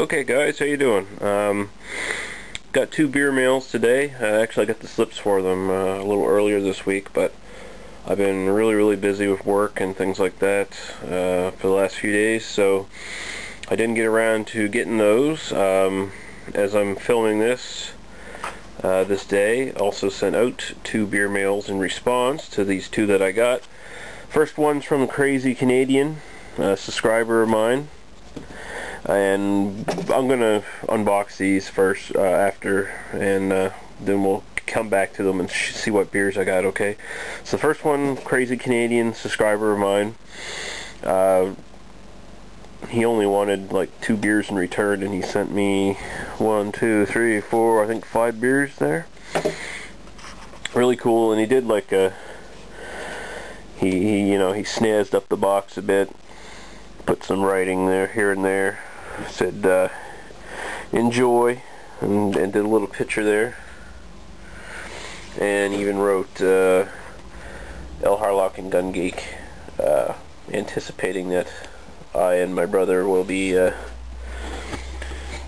Okay guys, how you doing? Got two beer mails today. Actually I got the slips for them a little earlier this week, but I've been really busy with work and things like that for the last few days, so I didn't get around to getting those. As I'm filming this day, also sent out two beer mails in response to these two that I got. First one's from Crazy Canadian, a subscriber of mine. And I'm gonna unbox these first after, and then we'll come back to them and see what beers I got. Okay, so the first one, Crazy Canadian, subscriber of mine. He only wanted like 2 beers in return, and he sent me 1, 2, 3, 4, I think 5 beers there. Really cool, and he did like a he snazzed up the box a bit, put some writing there here and there. Said enjoy, and did a little picture there, and even wrote El Harlock and Gun Geek, anticipating that I and my brother will be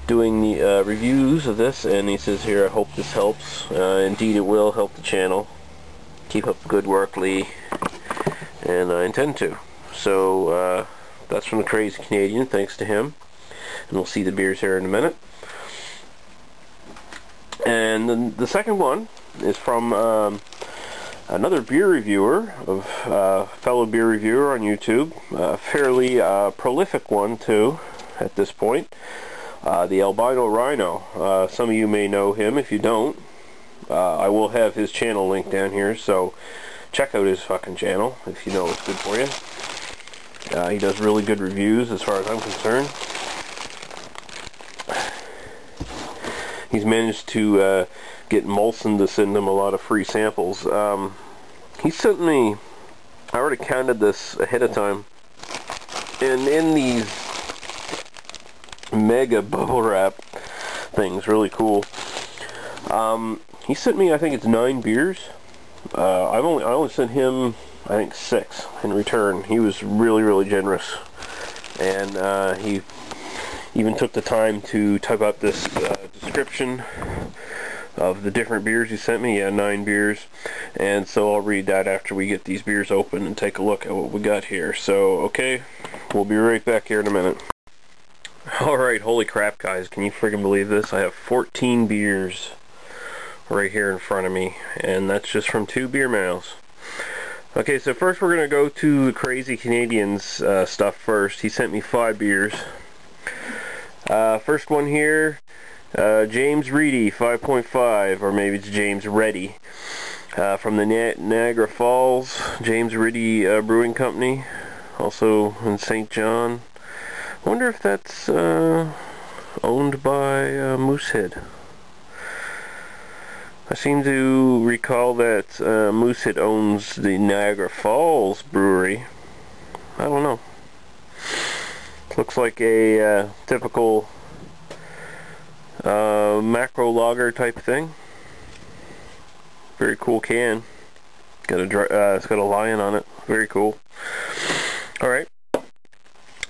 doing the reviews of this. And he says here, I hope this helps. Indeed it will help the channel. Keep up the good work, Lee, and I intend to. So that's from the Crazy Canadian, thanks to him. And we'll see the beers here in a minute. And then the second one is from another beer reviewer, fellow beer reviewer on YouTube, a fairly prolific one too at this point, the Albino Rhino. Some of you may know him. If you don't, I will have his channel linked down here, so check out his fucking channel if you know it's good for you. He does really good reviews as far as I'm concerned. He's managed to get Molson to send him a lot of free samples. He sent me, I already counted this ahead of time, and in these mega bubble wrap things, really cool, he sent me, I think it's 9 beers. I only sent him, I think, 6 in return. He was really generous, and he even took the time to type up this description of the different beers he sent me. Yeah, 9 beers, and so I'll read that after we get these beers open and take a look at what we got here. So okay, we'll be right back here in a minute. Alright, holy crap guys, can you freaking believe this? I have 14 beers right here in front of me, and that's just from 2 beer mails. Okay, so first we're gonna go to the Crazy Canadian's stuff first. He sent me 5 beers. First one here, James Reedy 5.5, or maybe it's James Reddy, from the Niagara Falls, James Reedy Brewing Company, also in St. John. I wonder if that's owned by Moosehead. I seem to recall that Moosehead owns the Niagara Falls Brewery. I don't know. Looks like a typical macro lager type thing. Very cool can. It's got a lion on it. Very cool. Alright.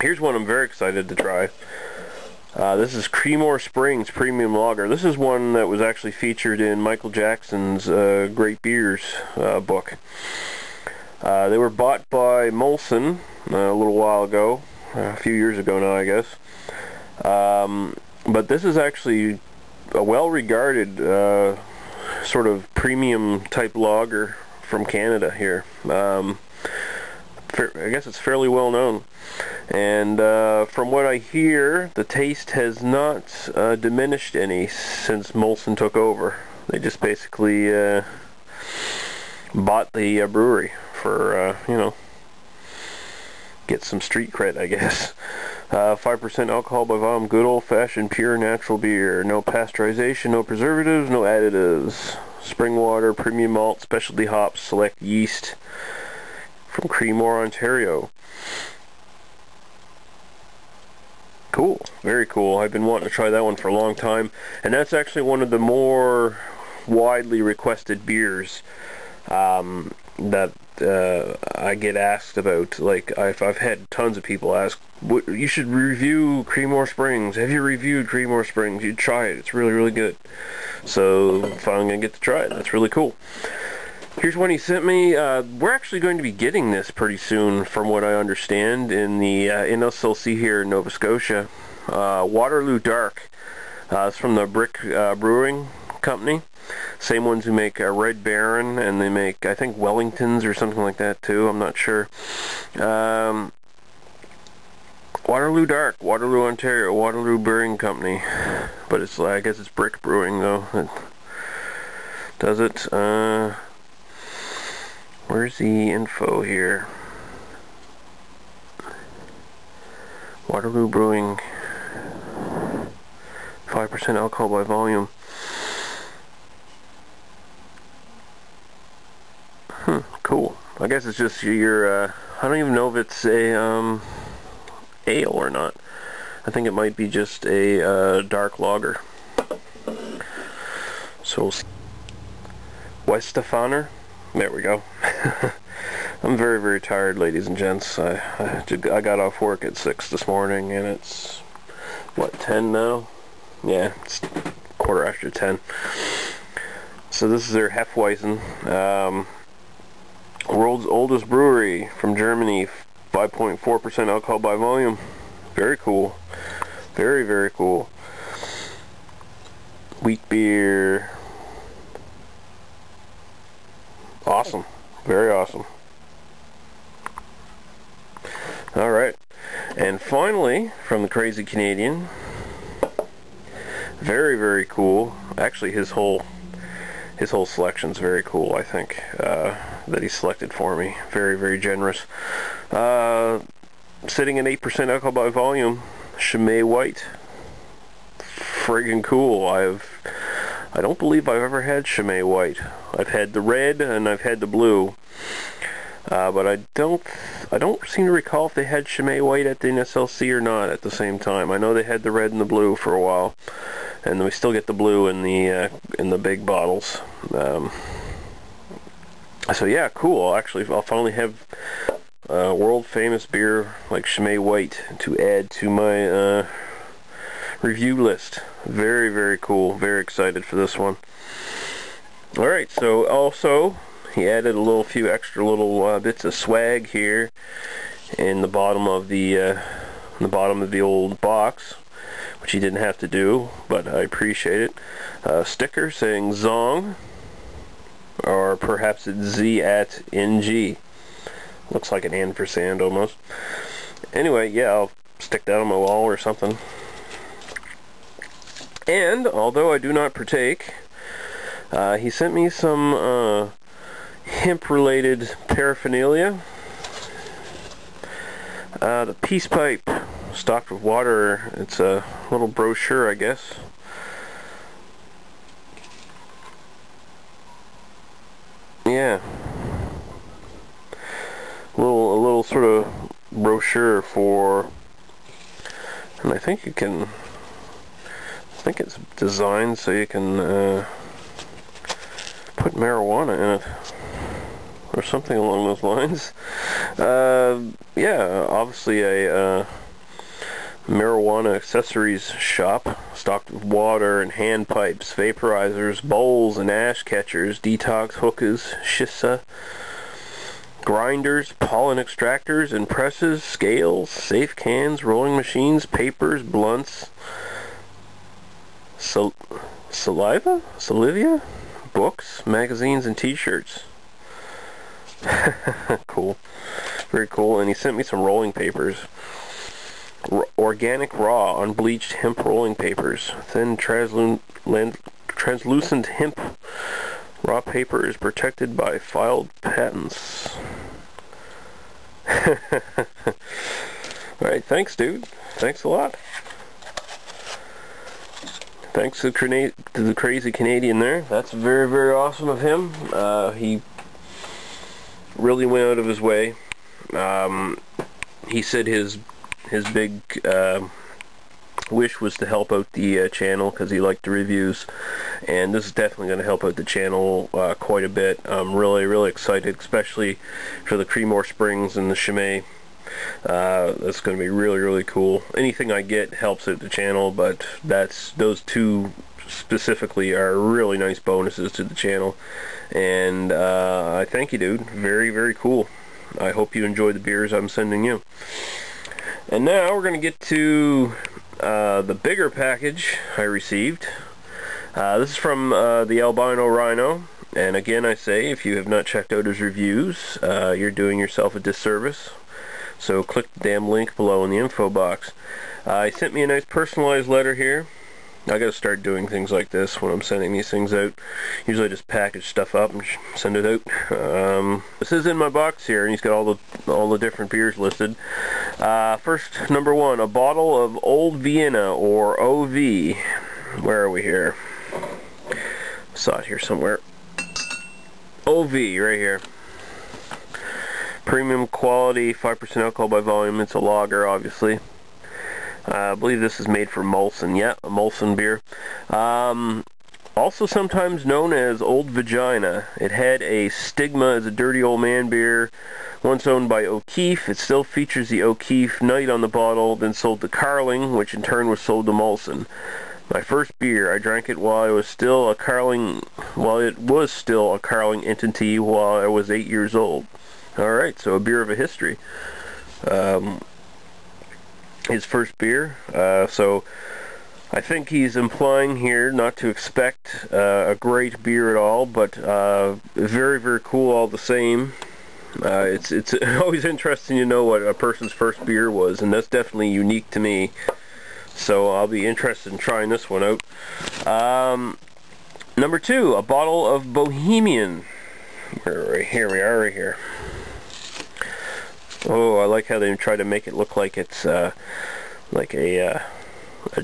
Here's one I'm very excited to try. This is Creemore Springs Premium Lager. This is one that was actually featured in Michael Jackson's Great Beers book. They were bought by Molson a little while ago. A few years ago now, I guess. But this is actually a well-regarded sort of premium type lager from Canada here. I guess it's fairly well known. And from what I hear, the taste has not diminished any since Molson took over. They just basically bought the brewery for, get some street cred, I guess. 5% alcohol by volume, good old-fashioned pure natural beer. No pasteurization, no preservatives, no additives. Spring water, premium malt, specialty hops, select yeast from Creemore, Ontario. Cool, very cool. I've been wanting to try that one for a long time, and that's actually one of the more widely requested beers that I get asked about. Like, I've had tons of people ask, you should review Creedmoor Springs. Have you reviewed Creedmoor Springs? You try it. It's really, really good. So finally gonna get to try it. That's really cool. Here's one he sent me. We're actually going to be getting this pretty soon, from what I understand, in the NSLC here in Nova Scotia. Waterloo Dark. It's from the Brick Brewing Company. Same ones who make Red Baron, and they make, I think, Wellingtons or something like that too. I'm not sure. Waterloo Dark, Waterloo, Ontario, Waterloo Brewing Company. But it's, I guess it's Brick Brewing though. It does it. Where's the info here? Waterloo Brewing, 5% alcohol by volume. Cool. I guess it's just your, I don't even know if it's a, ale or not. I think it might be just a, dark lager. So, Westefaner. There we go. I'm very, very tired, ladies and gents. I got off work at 6 this morning, and it's, what, 10 now? Yeah, it's 10:15. So this is their Hefeweizen. World's oldest brewery from Germany, 5.4% alcohol by volume. Very cool. Very, very cool. Wheat beer. Awesome. Very awesome. Alright. And finally, from the Crazy Canadian, very, very cool. Actually, his whole selection's very cool, I think, that he selected for me. Very, very generous. Sitting at 8% alcohol by volume, Chimay White. Friggin' cool. I don't believe I've ever had Chimay White. I've had the red and I've had the blue. But I don't seem to recall if they had Chimay White at the NSLC or not at the same time. I know they had the red and the blue for a while, and we still get the blue in the big bottles. So yeah, cool. Actually, I'll finally have world famous beer like Chimay White to add to my review list. Very, very cool. Very excited for this one. Alright, so also he added a few extra little bits of swag here in the bottom of the old box, which he didn't have to do, but I appreciate it. A sticker saying Zong, or perhaps it's Z at NG. Looks like an ampersand almost. Anyway, yeah, I'll stick that on my wall or something. And although I do not partake, he sent me some hemp-related paraphernalia. The peace pipe, stocked with water. It's a little brochure, I guess. Yeah, a little sort of brochure for, and I think you can. I think it's designed so you can put marijuana in it, or something along those lines. Yeah, obviously a marijuana accessories shop, stocked with water and hand pipes, vaporizers, bowls and ash catchers, detox hookahs, shissa, grinders, pollen extractors and presses, scales, safe cans, rolling machines, papers, blunts, salivia, books, magazines, and t-shirts. Cool. Very cool. And he sent me some rolling papers. Organic raw unbleached hemp rolling papers. Thin translucent hemp raw paper is protected by filed patents. Alright, thanks dude. Thanks a lot. Thanks to the Crazy Canadian there. That's very, very awesome of him. He really went out of his way. He said his big wish was to help out the channel because he liked the reviews, and this is definitely going to help out the channel quite a bit. I'm really excited, especially for the Creemore Springs and the Chimay. That's going to be really cool. Anything I get helps out the channel, but those two specifically are really nice bonuses to the channel, and I thank you, dude. Very cool. I hope you enjoy the beers I'm sending you. And now we're going to get to the bigger package I received. This is from the Albino Rhino, and again I say, if you have not checked out his reviews, you're doing yourself a disservice. So click the damn link below in the info box. He sent me a nice personalized letter here. I gotta start doing things like this when I'm sending these things out. Usually I just package stuff up and send it out. This is in my box here, and he's got all the different beers listed. First, number one, a bottle of Old Vienna, or OV. Where are we here? Saw it here somewhere. OV, right here. Premium quality, 5% alcohol by volume. It's a lager, obviously. I believe this is made for Molson. Yeah, a Molson beer. Also sometimes known as Old Vagina. It had a stigma as a dirty old man beer. Once owned by O'Keefe, it still features the O'Keefe Night on the bottle, then sold to Carling, which in turn was sold to Molson. My first beer, I drank it while it was still a Carling entity while I was 8 years old. Alright, so a beer of a history. His first beer, so I think he's implying here not to expect a great beer at all, but very cool all the same. It's always interesting to know what a person's first beer was, and that's definitely unique to me, so I'll be interested in trying this one out. Number two, a bottle of Bohemian. Here we are, right here. Oh, I like how they try to make it look like it's like a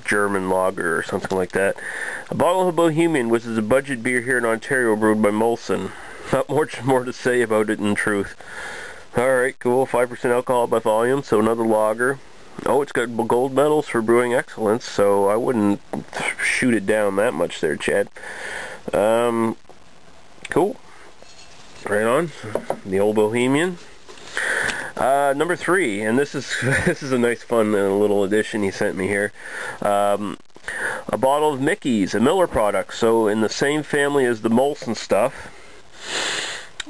German lager or something like that. A bottle of Bohemian, which is a budget beer here in Ontario, brewed by Molson. Not much more to say about it in truth. Alright, cool. 5% alcohol by volume, so another lager. Oh, it's got gold medals for brewing excellence, so I wouldn't shoot it down that much there, Chad. Cool. Right on. The old Bohemian. Number three, and this is a nice fun little addition he sent me here. A bottle of Mickey's, a Miller product, so in the same family as the Molson stuff.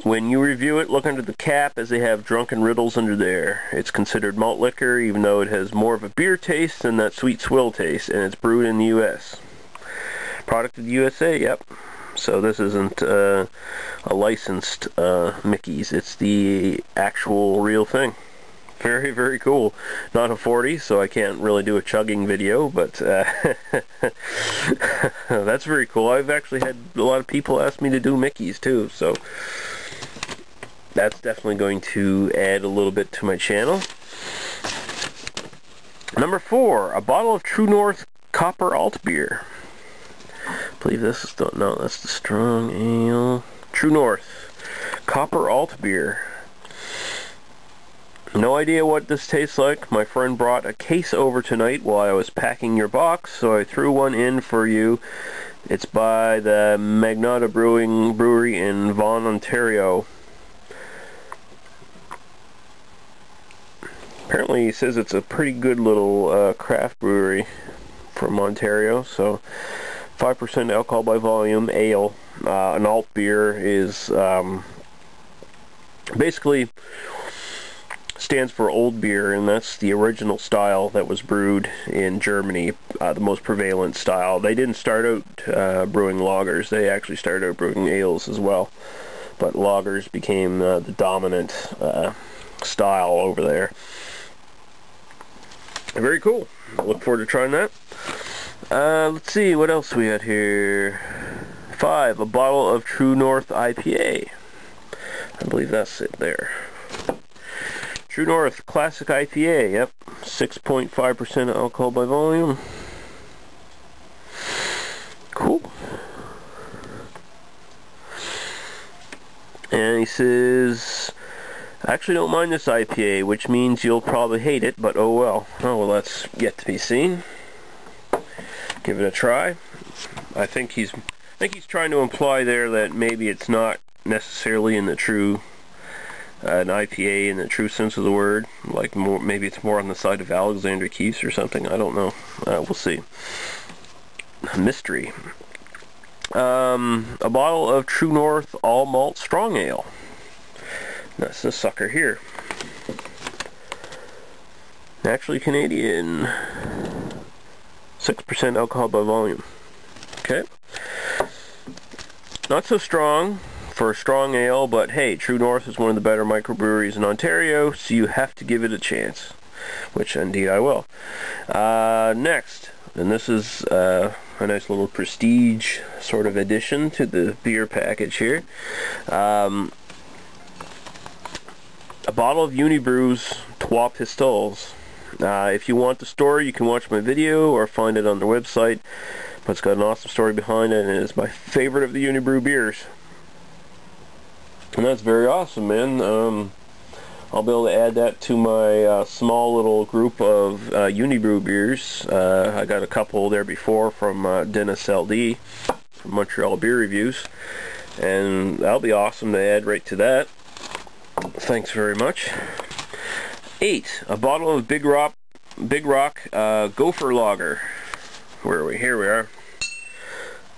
When you review it, look under the cap, as they have Drunken Riddles under there. It's considered malt liquor, even though it has more of a beer taste than that sweet swill taste, and it's brewed in the U.S. Product of the USA, yep. So this isn't a licensed Mickey's, it's the actual real thing. Very cool. Not a 40, so I can't really do a chugging video, but that's very cool. I've actually had a lot of people ask me to do Mickey's too, so that's definitely going to add a little bit to my channel. Number four, a bottle of True North Copper Alt beer. I believe this is no, that's the Strong Ale. True North Copper Alt beer. No idea what this tastes like. My friend brought a case over tonight while I was packing your box, so I threw one in for you. It's by the Magnata Brewery in Vaughan, Ontario. Apparently he says it's a pretty good little craft brewery from Ontario, so 5% alcohol by volume, ale. An alt beer is basically stands for old beer, and that's the original style that was brewed in Germany, the most prevalent style. They didn't start out brewing lagers, they actually started out brewing ales as well, but lagers became the dominant style over there. Very cool. I look forward to trying that. Let's see, what else we had here? 5, a bottle of True North IPA. I believe that's it there. True North Classic IPA, yep. 6.5% alcohol by volume. Cool. And he says, I actually don't mind this IPA, which means you'll probably hate it, but oh well. Oh well, that's yet to be seen. give it a try. I think he's trying to imply there that maybe it's not necessarily in the true an IPA in the true sense of the word. Like maybe it's more on the side of Alexander Keith's or something. I don't know. We'll see. Mystery. A bottle of True North All Malt Strong Ale. That's this sucker here. Naturally Canadian. 6% alcohol by volume. Okay. Not so strong for a strong ale, but hey, True North is one of the better microbreweries in Ontario, so you have to give it a chance. Which indeed I will. Next, and this is a nice little prestige sort of addition to the beer package here. A bottle of Unibrew's Trois Pistoles. If you want the story, you can watch my video or find it on their website. But it's got an awesome story behind it, and it is my favorite of the Unibrew beers. And that's very awesome, man. I'll be able to add that to my small little group of Unibrew beers. I got a couple there before from Dennis LD from Montreal Beer Reviews, and that'll be awesome to add right to that. Thanks very much. 8. A bottle of Big Rock Gopher Lager. Where are we? Here we are.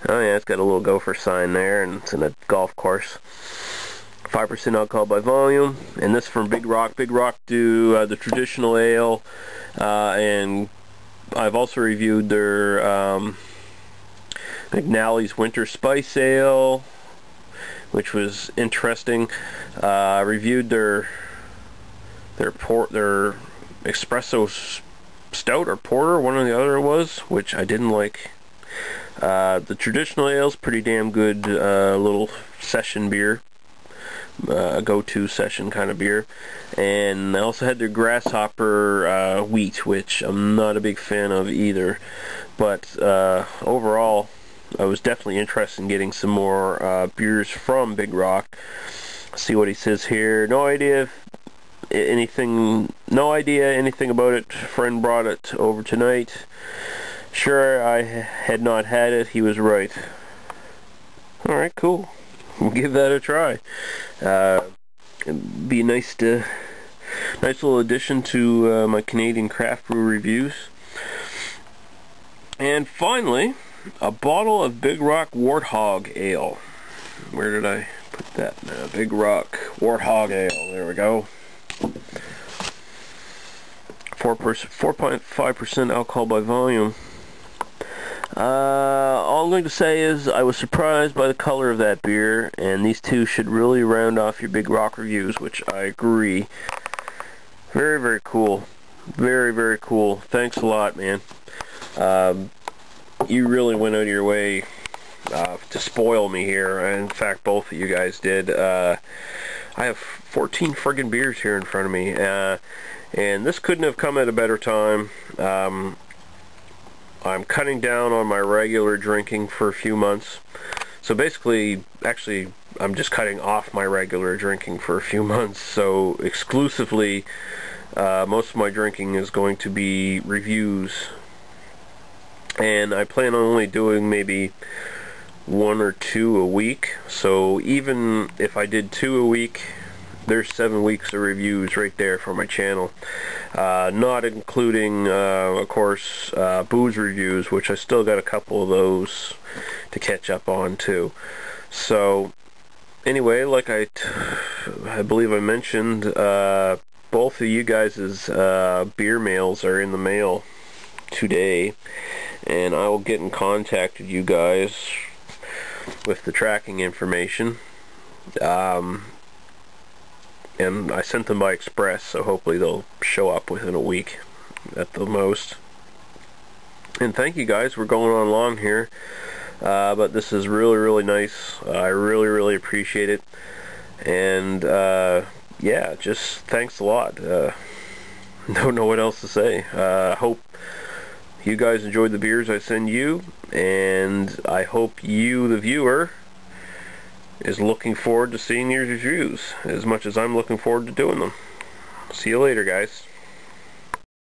Oh yeah, it's got a little gopher sign there, and it's in a golf course. 5% alcohol by volume, and this from Big Rock. Big Rock do the traditional ale, and I've also reviewed their McNally's Winter Spice Ale, which was interesting. I reviewed their espresso stout or porter, one or the other it was, which I didn't like. The traditional ale's pretty damn good, little session beer, go-to session kind of beer. And I also had their grasshopper wheat, which I'm not a big fan of either. But overall, I was definitely interested in getting some more beers from Big Rock. See what he says here. No idea anything about it. Friend brought it over tonight. Sure, I had not had it. He was right. Alright, cool. We'll give that a try. It'd be nice little addition to my Canadian craft brew reviews. And finally, a bottle of Big Rock Warthog Ale. Where did I put that now? Big Rock Warthog Ale. There we go. 4.5% alcohol by volume. All I'm going to say is I was surprised by the color of that beer, and these two should really round off your Big Rock reviews, which I agree. Very, very cool. Very, very cool. Thanks a lot, man. You really went out of your way to spoil me here. In fact, both of you guys did. I have 14 friggin' beers here in front of me, and this couldn't have come at a better time. I'm cutting down on my regular drinking for a few months. So basically, actually, I'm just cutting off my regular drinking for a few months. So exclusively, most of my drinking is going to be reviews. And I plan on only doing maybe 1 or 2 a week. So even if I did 2 a week, there's 7 weeks of reviews right there for my channel. Not including, of course, booze reviews, which I still got a couple of those to catch up on too. So, anyway, like I believe I mentioned, both of you guys' beer mails are in the mail today, and I will get in contact with you guys with the tracking information. And I sent them by express, so hopefully they'll show up within a week at the most. And thank you guys, we're going on long here, but this is really, really nice. I really, really appreciate it. And yeah, just thanks a lot. Don't know what else to say. Hope you guys enjoyed the beers I send you, and I hope you, the viewer, is looking forward to seeing these reviews as much as I'm looking forward to doing them. See you later, guys.